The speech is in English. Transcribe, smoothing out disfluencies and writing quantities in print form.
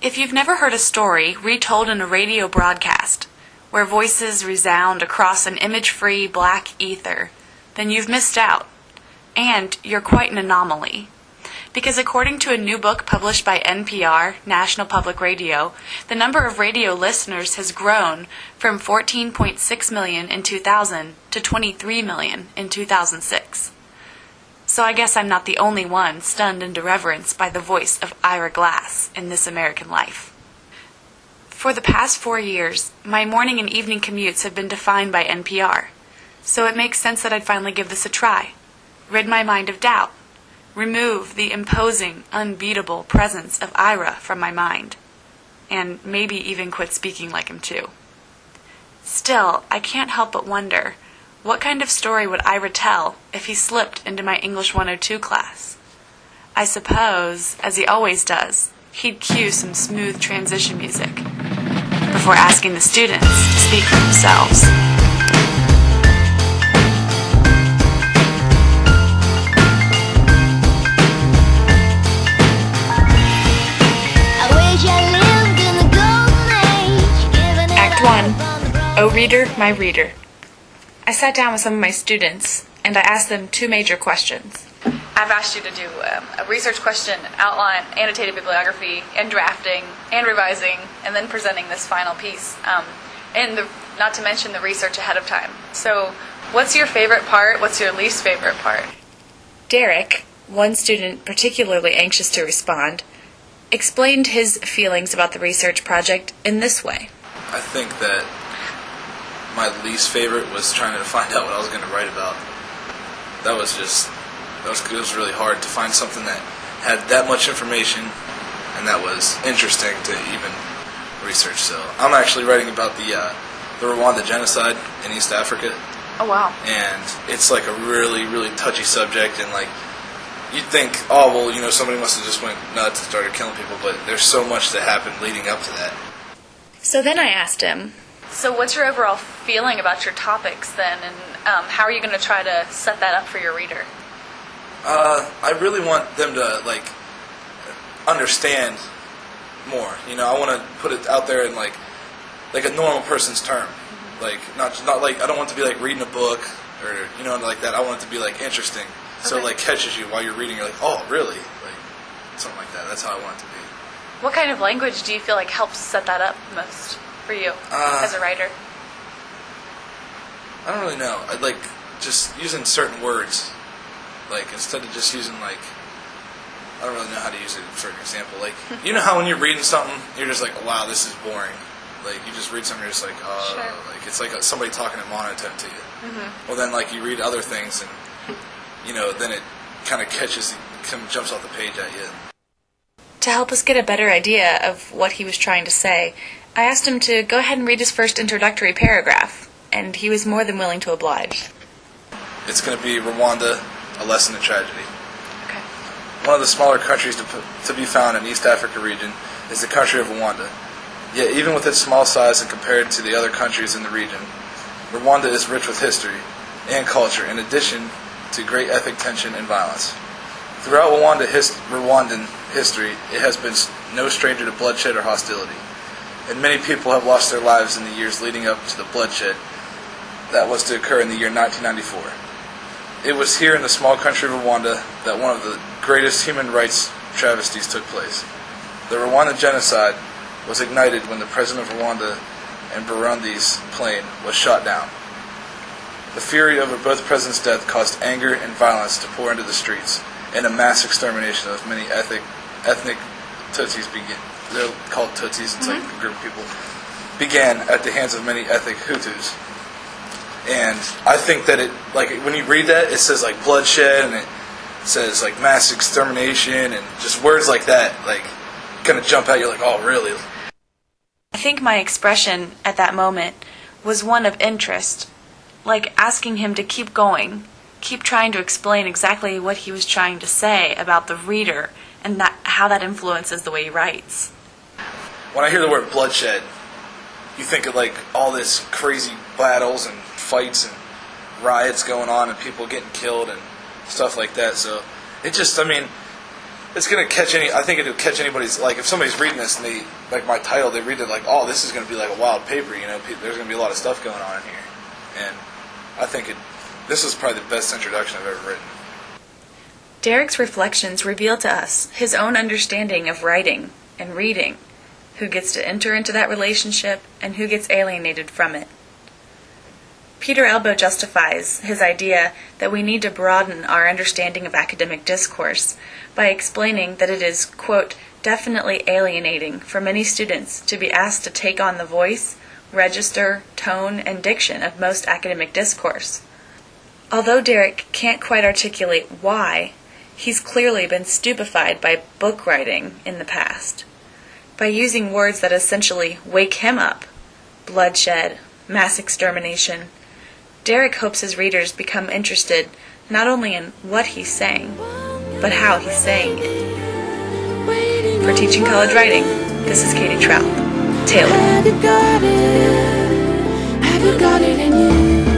If you've never heard a story retold in a radio broadcast, where voices resound across an image-free black ether, then you've missed out. And you're quite an anomaly. Because according to a new book published by NPR, National Public Radio, the number of radio listeners has grown from 14.6 million in 2000 to 23 million in 2006. So I guess I'm not the only one stunned into reverence by the voice of Ira Glass in This American Life. For the past 4 years, my morning and evening commutes have been defined by NPR, so it makes sense that I'd finally give this a try. Rid my mind of doubt. Remove the imposing, unbeatable presence of Ira from my mind. And maybe even quit speaking like him too. Still, I can't help but wonder, what kind of story would Ira tell if he slipped into my English 102 class? I suppose, as he always does, he'd cue some smooth transition music before asking the students to speak for themselves. Act 1. O Reader, My Reader. I sat down with some of my students, and I asked them two major questions. I've asked you to do a research question, outline, annotated bibliography, and drafting, and revising, and then presenting this final piece. Not to mention the research ahead of time. So, what's your favorite part? What's your least favorite part? Derek, one student particularly anxious to respond, explained his feelings about the research project in this way. I think that my least favorite was trying to find out what I was going to write about. It was really hard to find something that had that much information and that was interesting to even research. So I'm actually writing about the Rwanda genocide in East Africa. Oh, wow. And it's like a really, really touchy subject, and like you'd think, oh, well, somebody must have just went nuts and started killing people, but there's so much that happened leading up to that. So then I asked him, so what's your overall feeling about your topics then, and how are you going to try to set that up for your reader? I really want them to understand more. I want to put it out there in like a normal person's term. Like not like I don't want it to be like reading a book or like that. I want it to be like interesting. Okay. So it catches you while you're reading. You're like, oh, really? Like something like that. That's how I want it to be. What kind of language do you feel like helps set that up most for you as a writer? I don't really know. I'd like just using certain words. Like, instead of just using, I don't really know how to use it for an example. Like, you know how when you're reading something, you're just like, wow, this is boring. Like, you just read something, you're just like, oh, sure. Like, it's like somebody talking in monotone to you. Mm-hmm. Well, then, you read other things, and, then it kind of jumps off the page at you. To help us get a better idea of what he was trying to say, I asked him to go ahead and read his first introductory paragraph, and he was more than willing to oblige. It's going to be Rwanda, a lesson in tragedy. Okay. One of the smaller countries to be found in East Africa region is the country of Rwanda. Yet even with its small size and compared to the other countries in the region, Rwanda is rich with history and culture in addition to great ethnic tension and violence. Throughout Rwandan history, it has been no stranger to bloodshed or hostility, and many people have lost their lives in the years leading up to the bloodshed that was to occur in the year 1994. It was here in the small country of Rwanda that one of the greatest human rights travesties took place. The Rwanda genocide was ignited when the president of Rwanda and Burundi's plane was shot down. The fury over both presidents' death caused anger and violence to pour into the streets, and a mass extermination of many ethnic Tutsis began. They're called Tutsis, it's like a group of people, began at the hands of many ethnic Hutus. And I think that when you read that, it says bloodshed, and it says mass extermination, and just words like that, kind of jump out. You're like, oh, really? I think my expression at that moment was one of interest, asking him to keep going, keep trying to explain exactly what he was trying to say about the reader and how that influences the way he writes. When I hear the word bloodshed, you think of all this crazy battles and fights and riots going on and people getting killed and stuff like that. So it just, it's going to catch I think it'll catch anybody's, like, if somebody's reading this and they, like my title, they read it like, oh, this is going to be like a wild paper, there's going to be a lot of stuff going on in here. And I think this is probably the best introduction I've ever written. Derek's reflections reveal to us his own understanding of writing and reading, who gets to enter into that relationship and who gets alienated from it. Peter Elbow justifies his idea that we need to broaden our understanding of academic discourse by explaining that it is, quote, definitely alienating for many students to be asked to take on the voice, register, tone, and diction of most academic discourse. Although Derek can't quite articulate why, he's clearly been stupefied by book writing in the past. By using words that essentially wake him up, bloodshed, mass extermination, Derek hopes his readers become interested not only in what he's saying, but how he's saying it. For Teaching College Writing, this is Katie Trout. Taylor. Have you got it in you?